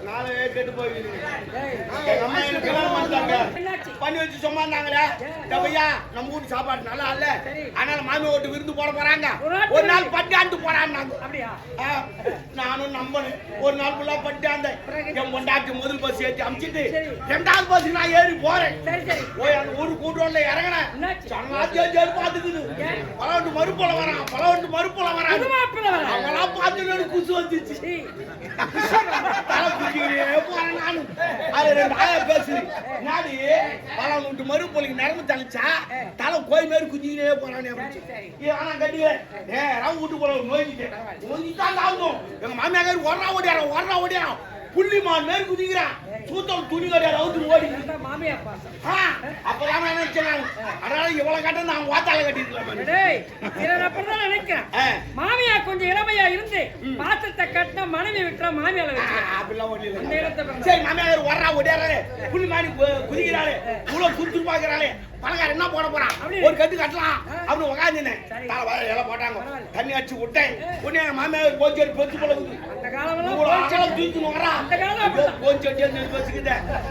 நாளே கெட்டு போயிருக்கு. எங்க அம்மா எனக்கு கல்யாணம் பண்ணிட்டாங்க. பண்ணி வச்சு சொன்னாங்களே, பையா நம்ம வீட்டு சாப்பாடு நல்லா இல்ல, அதனால மாமி வீட்டு விருந்து போட போறாங்க, ஒரு நாள் பட்டியாண்டு போறாங்க. நானும் நம்பணும். ஒரு நாள் ஃபுல்லா பட்டியாந்த என் பொண்டாட்டி முதல் பஸ் ஏற்றி அமிச்சிட்டு 2வது பஸ் நான் ஏறி போறேன். போய் அந்த ஒரு கூட்டோல இறங்கினேன். பாத்துக்குது பலவண்டு மறுப்போல வரான், பலவண்டு மறுப்போல வரான். அவங்களாம் பார்த்து குசு வந்துச்சு. தலை குச்சிக்கிட்டே போறேன் நானு. அது 2 ஆயா பேசுது. நாடி பலவண்டு மறுப்போலுக்கு நிரம்பு தளிச்சா தலை கோய் மாரி குச்சிக்கிட்டே போறானே. ஆனா கட்டியே ரவு விட்டு போற நோய்க்கிட்டேன். நோய்க்கிட்டாங்க ஆகும். எங்க மாமியார் ஒர்றா ஓடியாரான் புள்ளிமான் மேல் குதிக்கிறான். சூத்தம் துணி கடையார் அவுத்து ஓடி. அப்பதான் நினைச்சேன், அதனால இவ்வளவு கட்ட நான் வாத்தால கட்டிருக்கலாம். நினைக்கிறேன் மாமியா கொஞ்சம் இளமையா இருந்து பாத்திரத்தை கட்டின மனைவி விட்டுற மாமியால சரி. மாமியார் வர்றா ஓடியாரு, புள்ளிமானி குதிக்கிறாரு, இவ்வளவு சுத்து பாக்குறாரு. பணக்கார என்ன போட போறான், ஒரு கட்டு கட்டலாம் அப்படின்னு உட்காந்துனேன். இலை போட்டாங்க, தண்ணி அடிச்சு விட்டேன். உடனே மாமியார் போச்சு பெருசு போல தூக்கணும் வரான்.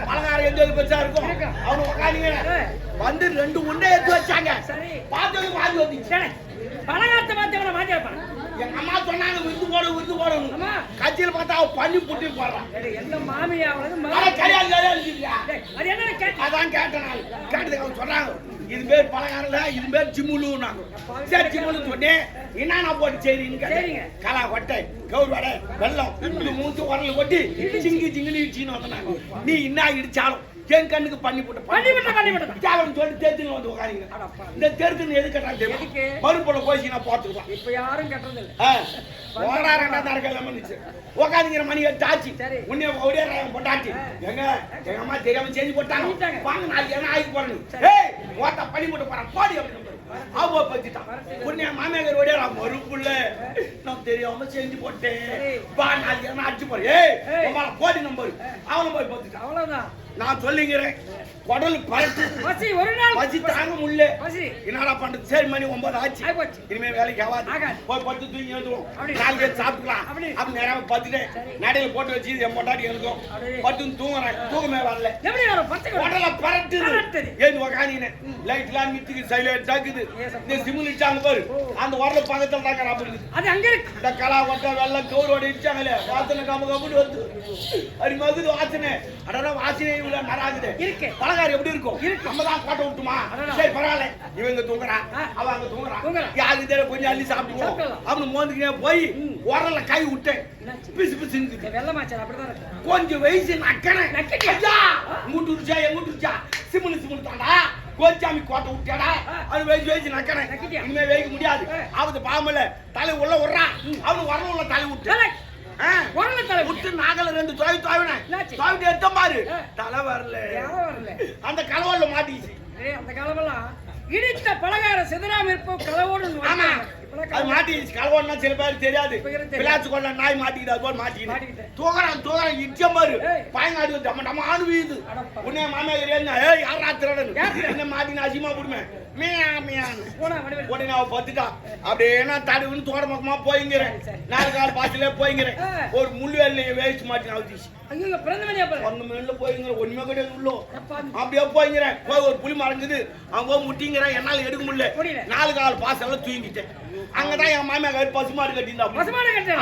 பலகாரம் எந்த பெருசா இருக்கும் அவனு உட்காந்து வந்து 2 உண்டை எடுத்து வச்சாங்க. பார்த்தது வாங்கி வந்துச்சு. பலகாரத்தை பார்த்து வாங்கி வைப்பான். எங்க அம்மா சொன்னாங்க விருந்து போடணும். கட்சியில பார்த்தா அவ பண்ணி புட்டி போடுறான். எந்த மாமியா அதான் கேட்டேன். கேட்டதுக்கு அவங்க சொன்னாங்க இது பேர் பலகாரம்ல, இது பேர் சிம்முலு. சரி சிம்முலு சொன்னேன். என்ன போட்டு செய்றீங்க கேட்டீங்க. கலா கொட்டை, கவுர் வடை, வெள்ளம், மூச்சு உரல் கொட்டி சிங்குன்னு இடிச்சின்னு வந்தாங்க. நீ என்ன இடிச்சாலும் என் கண்ணுக்கு பண்ணி போட்டு சாவரம் சொல்லி தேர்த்துன்னு வந்து உட்காரிங்க. இந்த தேர்த்துன்னு எது கேட்டாங்க மறுபோல போய் நான் பார்த்துக்கலாம். இப்ப யாரும் கட்டுறது இல்லை. உட்காந்துங்கிற மணி 8 ஆச்சு. உன்னை பொட்டாச்சு. எங்க அம்மா தெரியாம செஞ்சு போட்டாங்க. வாங்க நாளைக்கு என்ன ஆகி போறேன்னு பண்ணி போட்டு போறான் போடி அப்படின்னு உடனே மாமியார் ஓடியா மறுப்புள்ள நான் தெரியாம செஞ்சு போட்டேன். நாளைக்கு என்ன அடிச்சு போறேன் போடி நம்பர் அவனை போய் பார்த்துட்டான். அவ்வளவுதான் நான் சொல்லிக்கிறேன். குடல் பறத்து பசி தாங்க முடியல. என்னடா பண்றது? சரி மணி 9 ஆச்சு. இனிமே வேலைக்கு ஆகாது. போய் படுத்து தூங்கி எழுதுவோம், நாளைக்கு சாப்பிட்டுக்கலாம் அப்படி நேரம் பார்த்துட்டேன். நடையில போட்டு வச்சு என் பொண்டாட்டி எழுதும் பட்டு தூங்குறேன். தூக்கமே வரல. குடல பறட்டு ஏன் உக்காந்தினேன். லைட் எல்லாம் மித்துக்கு சைலண்ட் ஆக்குது. இந்த சிம்மில் இடிச்சாங்க பாரு, அந்த உரல பக்கத்துல தாங்க இருக்குது. இந்த கலா கொட்டை வெள்ளம் கவுரோட இடிச்சாங்களே வாசனை கம்ம கம்முன்னு வந்து அது மகுது வாசனை. அடடா வாசனை இவ்வளவு நராகுது. பலகாரம் எப்படி இருக்கும்? நம்ம தான் கோட்டை விட்டுமா? சரி பரவாயில்ல. இவங்க தூங்குறான், அவ அங்க தூங்குறான். யாருக்கு தெரியும் கொஞ்சம் அள்ளி சாப்பிடுவோம் அப்படின்னு மோந்துக்கினே போய் உரல்ல கை விட்டேன். பிசு பிசு கொஞ்சம் வயசு நக்கனை மூட்டுச்சா எங்கூட்டுச்சா சிம்முன்னு தாண்டா கோச்சாமி கோட்டை விட்டாடா. அது வயசு நக்கனை இனிமே வைக்க முடியாது. அவது பாமல தலை உள்ள விடுறான். அவனு வரல உள்ள தலை விட்டு விட்டு நாகல 2 துவைட்டு எடுத்த பாரு தலை வரல. அந்த கலவல்ல மாட்டிச்சு. அந்த கலவெல்லாம் இடித்த பலகார சிதறாம இருப்போம் கலவோடு அது மாட்டிச்சு. கலவோடுனா சில பேருக்கு தெரியாது. பிளாச்சு கொள்ள நாய் மாட்டிக்கிட்டு அது போல மாட்டிக்கிட்டு தூங்குறான் இடிச்சம் பாரு பயங்காடி நம்ம நம்ம ஆணுவீது. உடனே மாமியார் என்ன யாரா திருடன் என்ன மாட்டினா அசிமா போடுமே உடனே அவ பத்துட்டா. அப்படியே நான் தடுவுன்னு தோட பக்கமா போய்ங்கிறேன். 4 கால் பாத்திலே போய்ங்கிறேன். ஒரு முள்ளு வேலையை வேஸ்ட் மாட்டினா அவதிச்சு. ஒண்ணுமே போய்ங்கிற ஒண்ணுமே கிடையாது. உள்ளோ அப்படியே போய்ங்கிறேன். போய் ஒரு புளி மறைஞ்சது அவங்க முட்டிங்கிறேன். என்னால எடுக்க முடியல. 4 கால் பாசெல்லாம் தூங்கிட்டேன். அங்கதான் என் மாமியார் பசுமாடு கட்டியிருந்தா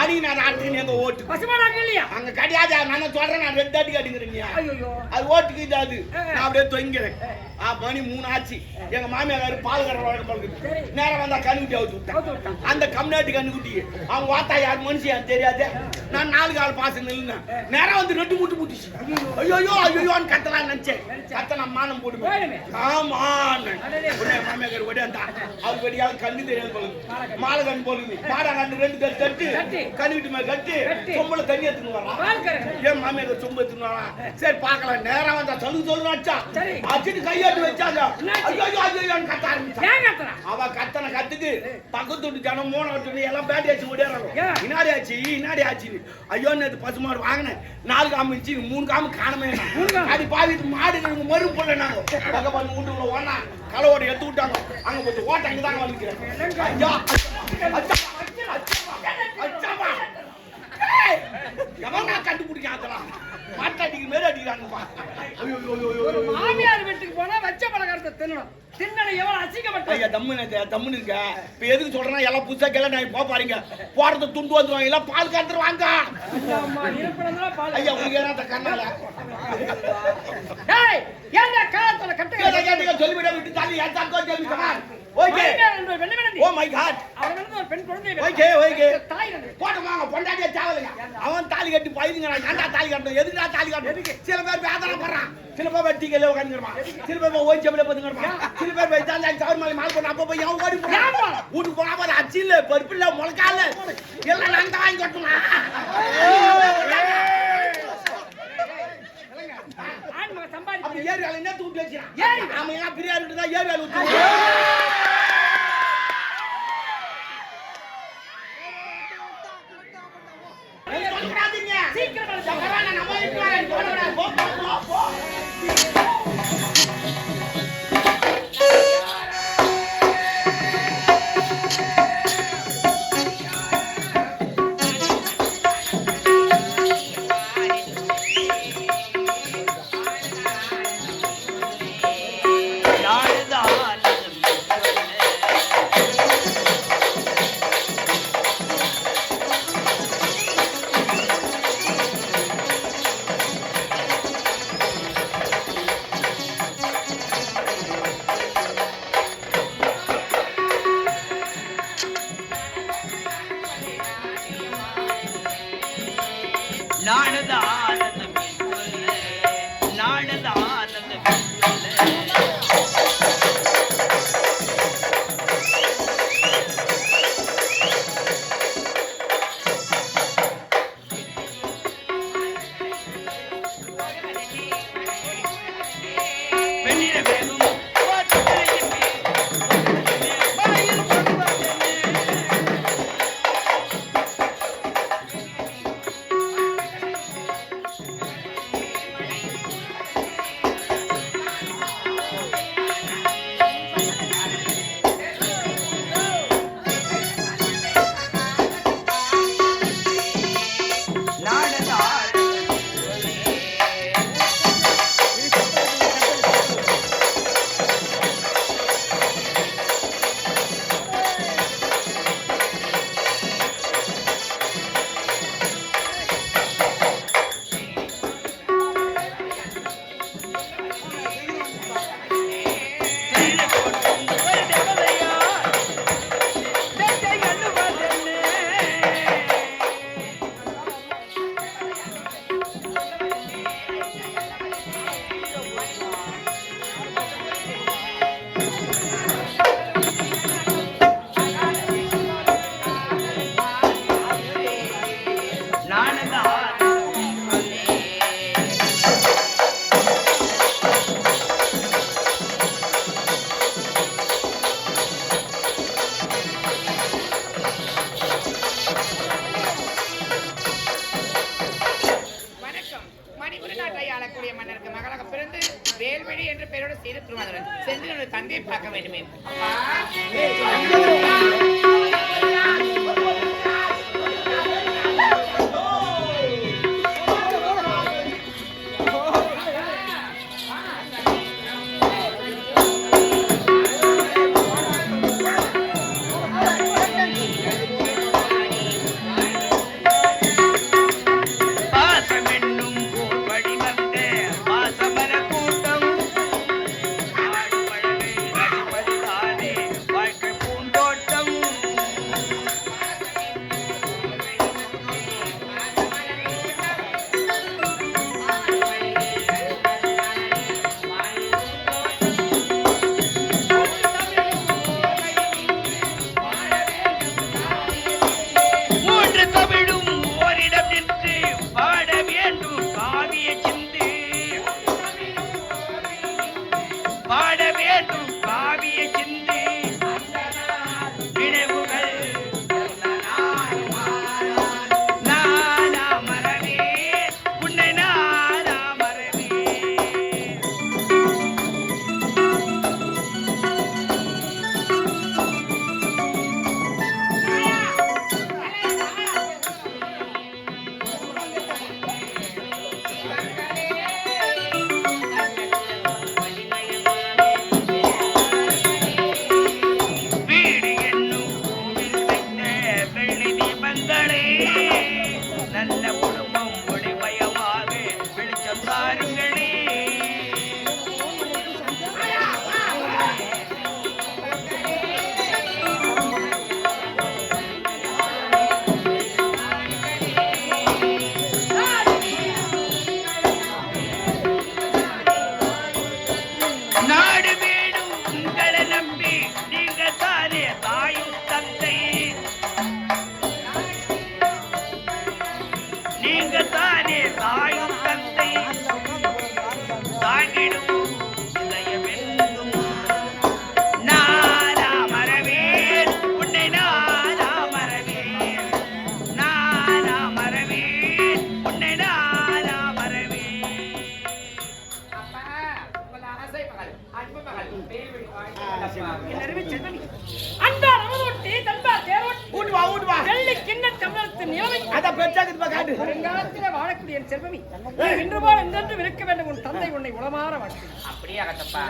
அடி நான் ஆட்டுக்கு எங்க ஓட்டு அங்க கிடையாது. நான் சொல்றேன் நான் 2 அடி கட்டிங்கிறீங்க. அது ஓட்டுக்கு இது அது நான் அப்படியே தொங்கிறேன். மணி 3 ஆச்சு. எங்க மாமியார் பால் கறவை நேரம் வந்தா கண்ணுக்குட்டி அவுத்து விட்டேன். அந்த கம்நாட்டு கண்ணுக்குட்டி அவங்க வாத்தா யார் மனுஷன் தெரியாது. நான் 4 கால் பாசம் நில்லுனேன். நேரம் வந்து 2 மூட்டு முட்டிச்சு. ஐயோன்னு கத்தலாம் நினைச்சேன். கத்தனா மானம் போடுவேன். ஆமா மாமியார் ஓடியாந்தா அவர் வெடியாவது கண்ணு தெரியாது போலுது. மாலை கண் போலுது. மாடா கண்ணு 2 கட்டு கண்ணுக்கிட்டு மேல கட்டு சொம்பளை தண்ணி எடுத்துன்னு வரான். ஏன் மாமியார் சொம்பு எடுத்துன்னு வரான். சரி பாக்கலாம். நேரம் வந்தா சொல்லு அடிச்சா அடிச்சுட்டு கையாட்டு வச்சாங்க. கத்த ஆரம்பிச்சா. அவ கத்தனை கத்துக்கு பக்கத்து வீட்டு ஜனம் 3 எல்லாம் பேட்டி ஆச்சு ஓடியாங்க. இன்னாடி ஆச்சு ஐயோ நேற்று பசுமாடு வாங்கினேன். 4 காமு இருந்துச்சு 3 காமு காணமே. அடி பாவிட்டு மாடு மறு போடல. நாங்க பக்க பண்ணு வீட்டுக்குள்ள ஓடனா கலவோட எடுத்து விட்டாங்க. அங்க போட்டு ஓட்டாங்க தாங்க வந்துக்கிறேன். ஐயா எவனா கண்டுபிடிக்காதலாம் மாட்டாடிக்கு மேல அடிக்கிறானுப்பா. ஒரு மாமியார் வீட்டுக்கு போனா வச்ச பலகாரத்தை தின்னணும். தின்னலை எவ்வளவு அசிங்கப்பட்ட. ஐயா தம்முன்னு இருக்க. இப்ப எதுக்கு சொல்றேன்னா எல்லாம் புதுசா கேள நான் போ பாருங்க. போறது துண்டு வந்துருவாங்க எல்லாம் பால் கறந்துருவாங்க. அம்மா இருப்பறதெல்லாம் பால். ஐயா உங்களுக்கு ஏறத கண்ணால. டேய் ஏன்டா காலத்துல கட்ட சொல்லி விட விட்டு தாலி ஏன் தாக்கோ கேள்வி come on. Okay. Oh my God. அவனுக்கு ஒரு பெண் குழந்தை. ஓகே. தாய் வந்து போடுவாங்க பொண்டாட்டியே சாவலைங்க. அவன் தாலி கட்டி பாயுதுங்க நான் ஏன்டா தாலி கட்டணும்? எதுக்குடா தாலி கட்டணும்? சில பேர் வேதனை பண்றான். சில பேர் வெட்டிக்கல உட்கார்ந்துறான். சில பேர் ஓய் ஜெபல பதுங்கறான். சில பேர் வைத்தால சவர் மேல மால் பண்ண அப்ப போய் அவன் ஓடி போறான். ஊருக்கு போனா பாரு அச்சில பருப்பு இல்ல முளக்கால எல்லாம் நான் தான் வாங்கி கட்டணும். ஆண் மக சம்பாதி அப்ப ஏரியால என்ன தூக்கி வச்சிரான்? ஏய் நாம எல்லாம் பிரியாரிட்டு தான் ஏரியால ஊத்து. சீக்கிரம் சக்கரான நம்ம வீட்டுக்கு வரேன். போ. வேல்வழி என்ற பெயரோடு செய்து திருமாதவன் சென்று தந்தையை பார்க்க வேண்டுமே. என் அருமை செல்வமி, அன்பா ரமதோட்டி, தன்பா தேரோட்டி, வீட்டு வா வெள்ளி கிண்ண தமிழகத்தின் நிலைமை அத பெருசாக்குது காட்டு வருங்காலத்திலே வாழக்கூடிய என் செல்வமி, நீ இன்று போல என்றென்றும் இருக்க வேண்டும். உன் தந்தை உன்னை உளமாற வாழ்க்கை. அப்படியே அகத்தப்பா